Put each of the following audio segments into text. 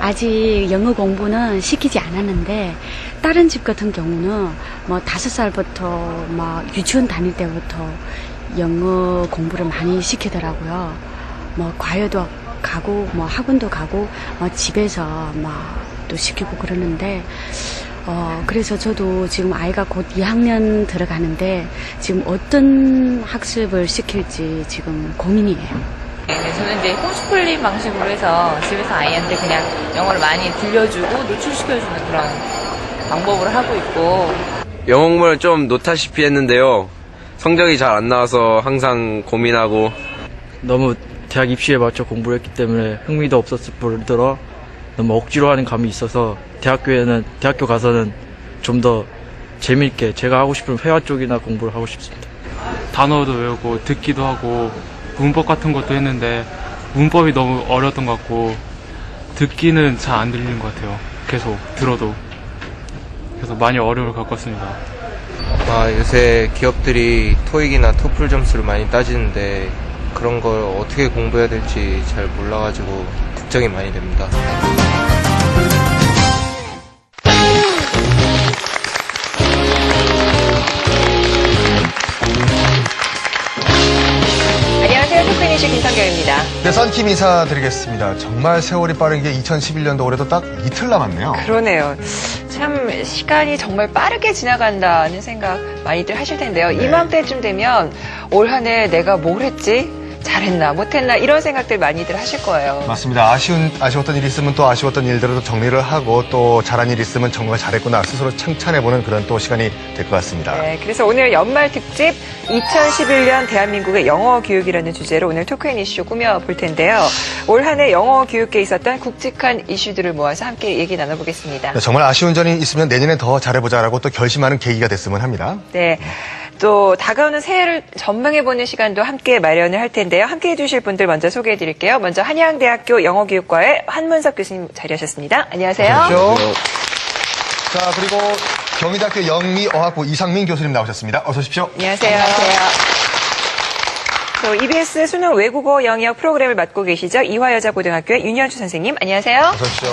아직 영어 공부는 시키지 않았는데 다른 집 같은 경우는 뭐 5살부터 막 유치원 다닐 때부터 영어 공부를 많이 시키더라고요. 뭐 과외도 가고 뭐 학원도 가고 집에서 막 또 시키고 그러는데 그래서 저도 지금 아이가 곧 2학년 들어가는데 지금 어떤 학습을 시킬지 지금 고민이에요. 네, 저는 이제 홈스쿨링 방식으로 해서 집에서 아이한테 그냥 영어를 많이 들려주고 노출시켜주는 그런 방법을 하고 있고. 영어 공부를 좀 놓다시피 했는데요. 성적이 잘 안 나와서 항상 고민하고. 너무 대학 입시에 맞춰 공부를 했기 때문에 흥미도 없었을 뿐더러 너무 억지로 하는 감이 있어서 대학교 가서는 좀 더 재미있게 제가 하고 싶은 회화 쪽이나 공부를 하고 싶습니다. 단어도 외우고 듣기도 하고 문법 같은 것도 했는데 문법이 너무 어려웠던 것 같고 듣기는 잘 안 들리는 것 같아요. 계속 들어도. 그래서 많이 어려움을 겪었습니다. 요새 기업들이 토익이나 토플 점수를 많이 따지는데 그런 걸 어떻게 공부해야 될지 잘 몰라가지고 걱정이 많이 됩니다. 안녕하세요. 토크니시 김성경입니다. 네, 썬킴 인사드리겠습니다. 정말 세월이 빠른 게 2011년도 올해도 딱 이틀 남았네요. 그러네요. 참 시간이 정말 빠르게 지나간다는 생각 많이들 하실 텐데요. 네. 이맘때쯤 되면 올 한 해 내가 뭘 했지? 잘했나 못했나 이런 생각들 많이들 하실 거예요. 맞습니다. 아쉬웠던 일이 있으면 또 아쉬웠던 일들을 또 정리를 하고 또 잘한 일이 있으면 정말 잘했구나 스스로 칭찬해보는 그런 또 시간이 될 것 같습니다. 네, 그래서 오늘 연말 특집 2011년 대한민국의 영어 교육이라는 주제로 오늘 토크앤 이슈 꾸며볼 텐데요. 올 한 해 영어 교육계에 있었던 굵직한 이슈들을 모아서 함께 얘기 나눠보겠습니다. 네, 정말 아쉬운 점이 있으면 내년에 더 잘해보자라고 또 결심하는 계기가 됐으면 합니다. 네. 또 다가오는 새해를 전망해보는 시간도 함께 마련을 할 텐데요. 함께 해주실 분들 먼저 소개해드릴게요. 먼저 한양대학교 영어교육과의 한문석 교수님 자리하셨습니다. 안녕하세요. 그렇죠. 자, 그리고 경희대학교 영미어학부 이상민 교수님 나오셨습니다. 어서 오십시오. 안녕하세요. 또 EBS 수능 외국어 영역 프로그램을 맡고 계시죠. 이화여자고등학교의 윤현주 선생님. 안녕하세요. 어서 오십시오.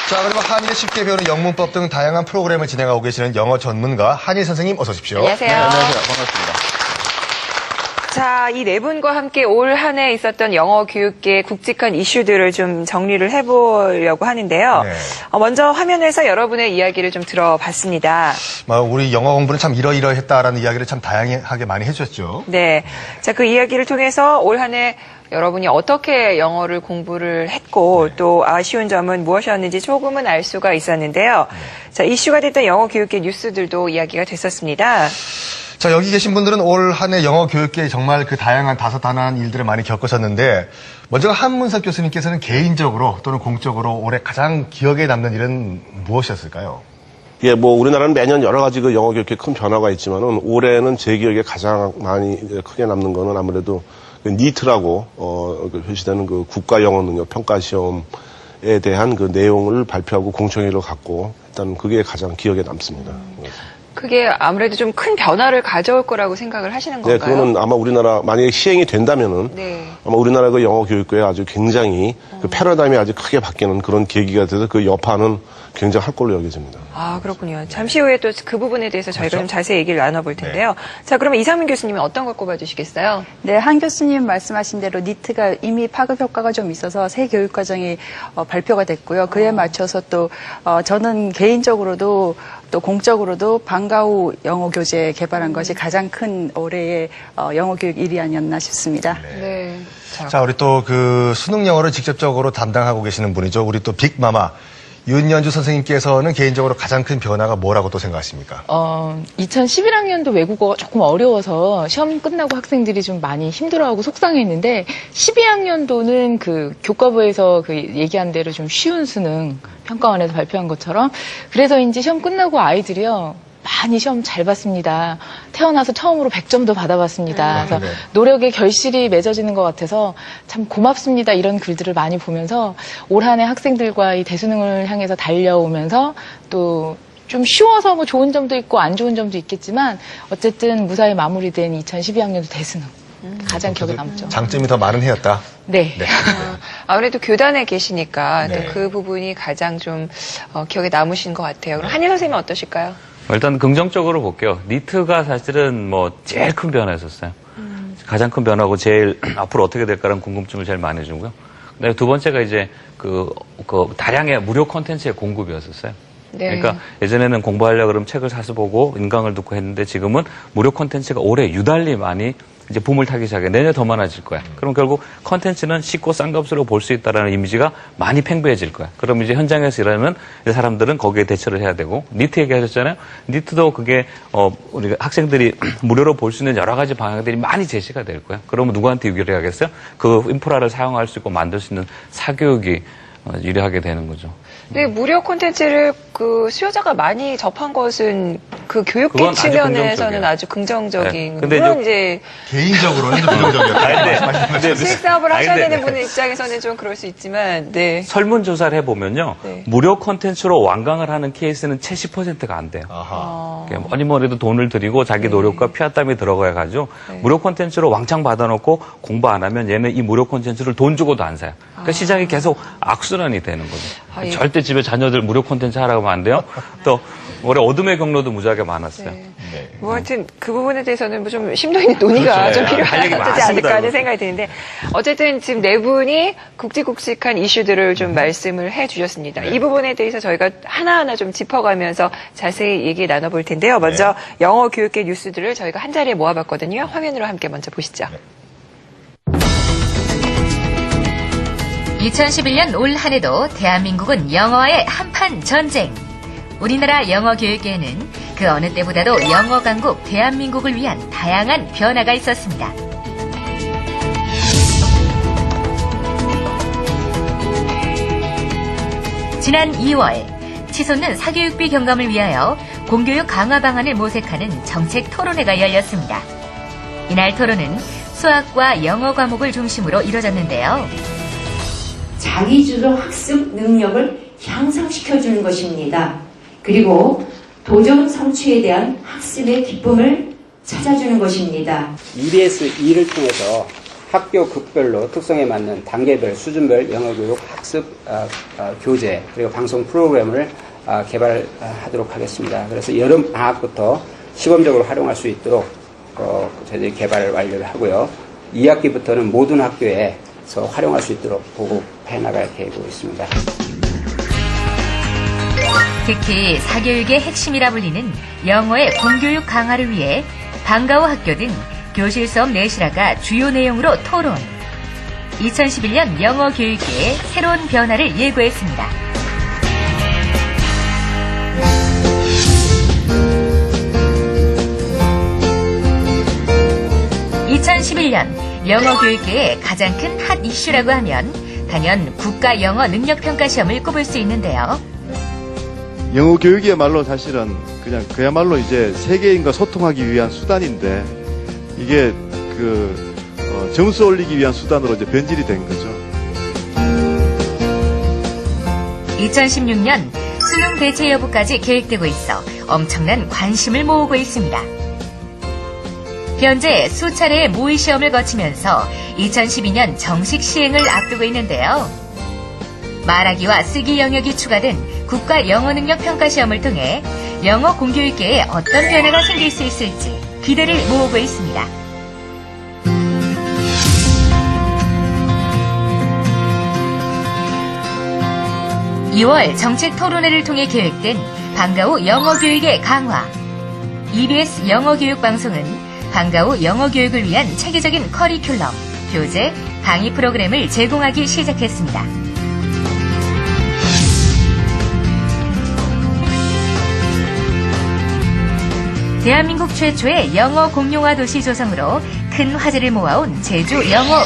자, 그리고 한일을 쉽게 배우는 영문법 등 다양한 프로그램을 진행하고 계시는 영어 전문가 한일 선생님 어서 오십시오. 안녕하세요. 네, 안녕하세요. 반갑습니다. 자, 이 네 분과 함께 올 한 해 있었던 영어 교육계 굵직한 이슈들을 좀 정리를 해보려고 하는데요. 네. 먼저 화면에서 여러분의 이야기를 좀 들어봤습니다. 우리 영어 공부는 참 이러이러했다라는 이야기를 참 다양하게 많이 해주셨죠. 네. 자, 그 이야기를 통해서 올 한 해 여러분이 어떻게 영어를 공부를 했고 또 아쉬운 점은 무엇이었는지 조금은 알 수가 있었는데요. 자, 이슈가 됐던 영어 교육계 뉴스들도 이야기가 됐었습니다. 자, 여기 계신 분들은 올 한 해 영어 교육계에 정말 그 다양한 다사다난한 일들을 많이 겪으셨는데 먼저 한문석 교수님께서는 개인적으로 또는 공적으로 올해 가장 기억에 남는 일은 무엇이었을까요? 예, 우리나라는 매년 여러 가지 그 영어 교육에 큰 변화가 있지만은 올해는 제 기억에 가장 많이 크게 남는 거는 아무래도 그 니트라고 표시되는 그 국가 영어 능력 평가 시험에 대한 그 내용을 발표하고 공청회를 갖고 일단 그게 가장 기억에 남습니다. 그게 아무래도 좀 큰 변화를 가져올 거라고 생각을 하시는 건가요? 네, 그거는 아마 우리나라 만약에 시행이 된다면은 아마 우리나라 그 영어 교육계에 아주 굉장히 그 패러다임이 아주 크게 바뀌는 그런 계기가 돼서 그 여파는 굉장할 걸로 여겨집니다. 아, 그렇군요. 잠시 후에 또 그 부분에 대해서 저희가 좀 자세히 얘기를 나눠볼 텐데요. 자, 그러면 이상민 교수님은 어떤 걸 꼽아주시겠어요? 네, 한 교수님 말씀하신 대로 니트가 이미 파급 효과가 좀 있어서 새 교육과정이 발표가 됐고요. 그에 맞춰서 또 저는 개인적으로도 또 공적으로도 방과 후 영어 교재 개발한 것이 가장 큰 올해의 영어 교육 일이 아니었나 싶습니다. 네. 자, 우리 또 그 수능 영어를 직접적으로 담당하고 계시는 분이죠. 우리 또 빅마마 윤연주 선생님께서는 개인적으로 가장 큰 변화가 뭐라고 또 생각하십니까? 2011학년도 외국어가 조금 어려워서 시험 끝나고 학생들이 좀 많이 힘들어하고 속상했는데 12학년도는 그 교과부에서 그 얘기한 대로 좀 쉬운 수능 평가원에서 발표한 것처럼 그래서인지 시험 끝나고 아이들이요. 많이 시험 잘 봤습니다. 태어나서 처음으로 100점도 받아봤습니다. 그래서 노력의 결실이 맺어지는 것 같아서 참 고맙습니다. 이런 글들을 많이 보면서 올 한 해 학생들과의 대수능을 향해서 달려오면서 또 좀 쉬워서 뭐 좋은 점도 있고 안 좋은 점도 있겠지만 어쨌든 무사히 마무리된 2012학년도 대수능. 가장 기억에 남죠. 장점이 더 많은 해였다. 네. 아무래도 교단에 계시니까 네. 또 그 부분이 가장 좀 기억에 남으신 것 같아요. 그럼 한일 선생님은 어떠실까요? 일단 긍정적으로 볼게요. 니트가 사실은 뭐 제일 큰 변화였었어요. 가장 큰 변화고 제일 앞으로 어떻게 될까라는 궁금증을 제일 많이 주고요. 그다음에 두 번째가 이제 그 다량의 무료 콘텐츠의 공급이었었어요. 네. 그러니까 예전에는 공부하려고 그러면 책을 사서 보고 인강을 듣고 했는데 지금은 무료 콘텐츠가 올해 유달리 많이 이제 붐을 타기 시작해. 내년에 더 많아질 거야. 그럼 결국 콘텐츠는 쉽고 싼 값으로 볼 수 있다라는 이미지가 많이 팽배해질 거야. 그럼 이제 현장에서 일하는 사람들은 거기에 대처를 해야 되고, 니트 얘기하셨잖아요. 니트도 그게 우리가 학생들이 무료로 볼 수 있는 여러 가지 방향들이 많이 제시가 될 거야. 그러면 누구한테 유리를 하겠어요? 그 인프라를 사용할 수 있고 만들 수 있는 사교육이 유리하게 되는 거죠. 근데 무료 콘텐츠를 그 수요자가 많이 접한 것은 그 교육계 그건 아주 측면에서는 긍정적이에요. 아주 긍정적인. 네. 근데 물론 이제 개인적으로는 좀 긍정적이었어요. 수익 사업을 아니, 하셔야 근데- 되는 분의 입장에서는 좀 그럴 수 있지만, 네. 설문조사를 해보면요. 네. 무료 콘텐츠로 완강을 하는 케이스는 채 10%가 안 돼요. 아하. 뭐니 뭐래도 돈을 들이고 자기 노력과 피와 땀이 들어가가지고 무료 콘텐츠로 왕창 받아놓고 공부 안 하면 얘는 이 무료 콘텐츠를 돈 주고도 안 사요. 그러니까 시장이 계속 악순환이 되는 거죠. 아, 예. 절대 집에 자녀들 무료 콘텐츠 하라고 하면 안 돼요. 또 올해 어둠의 경로도 무지하게 많았어요. 네. 뭐 하여튼 그 부분에 대해서는 뭐 좀 심도 있는 논의가 그렇죠. 좀 할 얘기 필요하지 많습니다, 않을까 하는 그거. 생각이 드는데, 어쨌든 지금 네 분이 굵직굵직한 이슈들을 좀 말씀을 해 주셨습니다. 이 부분에 대해서 저희가 하나하나 좀 짚어가면서 자세히 얘기 나눠볼 텐데요. 먼저 영어 교육계 뉴스들을 저희가 한 자리에 모아봤거든요. 화면으로 함께 먼저 보시죠. 2011년 올 한 해도 대한민국은 영어와의 한판 전쟁. 우리나라 영어 교육계에는 그 어느 때보다도 영어 강국 대한민국을 위한 다양한 변화가 있었습니다. 지난 2월 치솟는 사교육비 경감을 위하여 공교육 강화 방안을 모색하는 정책 토론회가 열렸습니다. 이날 토론은 수학과 영어 과목을 중심으로 이뤄졌는데요. 자기주도 학습 능력을 향상시켜주는 것입니다. 그리고 도전 성취에 대한 학습의 기쁨을 찾아주는 것입니다. EBS2를 통해서 학교 급별로 특성에 맞는 단계별, 수준별 영어교육 학습 교재 그리고 방송 프로그램을 개발하도록 하겠습니다. 그래서 여름 방학부터 시범적으로 활용할 수 있도록 저희들이 개발을 완료를 하고요. 2학기부터는 모든 학교에서 활용할 수 있도록 보급해 나갈 계획으로 있습니다. 특히 사교육의 핵심이라 불리는 영어의 공교육 강화를 위해 방과후 학교 등 교실 수업 내실화가 주요 내용으로 토론. 2011년 영어 교육계의 새로운 변화를 예고했습니다. (2011년) 영어 교육계의 가장 큰 핫 이슈라고 하면 단연 국가 영어 능력 평가 시험을 꼽을 수 있는데요. 영어 교육이야말로 사실은 그야말로 이제 세계인과 소통하기 위한 수단인데 이게 점수 올리기 위한 수단으로 이제 변질이 된 거죠. 2016년 수능 대체 여부까지 계획되고 있어 엄청난 관심을 모으고 있습니다. 현재 수차례의 모의 시험을 거치면서 2012년 정식 시행을 앞두고 있는데요. 말하기와 쓰기 영역이 추가된 국가 영어 능력 평가 시험을 통해 영어 공교육계에 어떤 변화가 생길 수 있을지 기대를 모으고 있습니다. (2월) 정책 토론회를 통해 계획된 방과후 영어 교육의 강화. EBS 영어 교육 방송은 방과후 영어 교육을 위한 체계적인 커리큘럼, 교재, 강의 프로그램을 제공하기 시작했습니다. 대한민국 최초의 영어 공용화 도시 조성으로 큰 화제를 모아온 제주 영어